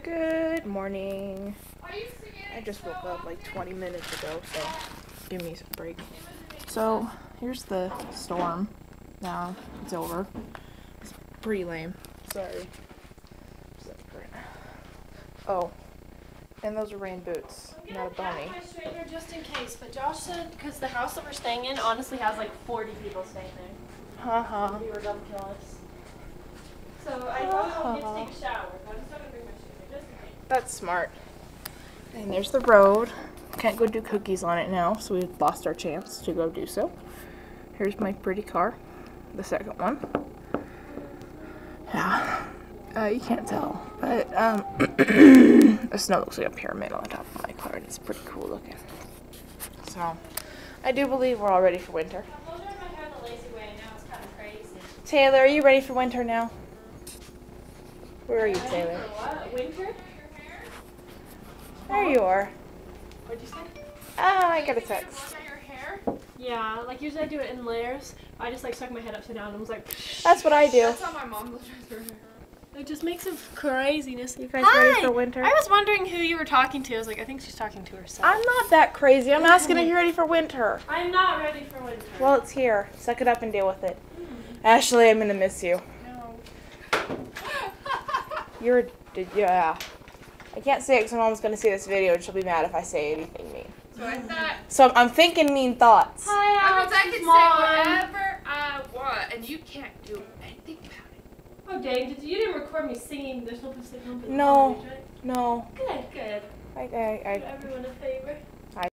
Good morning. I just woke up like 20 minutes ago, so give me a break. So here's the storm. Now it's over. It's pretty lame. Sorry. Oh, and those are rain boots, not a bunny. My straightener just in case, but Josh said because the house that we're staying in honestly has like 40 people staying there. We were gonna kill us. So I probably won't get to take a shower. I'm just not gonna bring my straightener just in case. That's smart. And there's the road. Can't go do cookies on it now, so we lost our chance to go do so. Here's my pretty car, the second one. Yeah, you can't tell, but the snow looks like a pyramid on the top of my car, and it's pretty cool looking. So, I do believe we're all ready for winter. I told you I might have the lazy way, and now it's kind of crazy. Taylor, are you ready for winter now? Where are you, Taylor? For what? Winter? There you are. What'd you say? I got a text. Yeah, like usually I do it in layers. I just like stuck my head upside down and was like, That's what I do. That's how my mom lives with her hair. It just makes it craziness. You guys ready for winter? I was wondering who you were talking to. I was like, I think she's talking to herself. I'm not that crazy. I'm asking if you're ready for winter. I'm not ready for winter. Well, it's here. Suck it up and deal with it. Ashley, I'm gonna miss you. No. Yeah. I can't say it because my mom's gonna see this video and she'll be mad if I say anything mean. So I thought, So I'm thinking mean thoughts. Hi, I can say whatever I want, and you can't do anything about it. Oh dang! You didn't record me singing? There's no place like home. No. No. Good, good. I Do everyone a favor.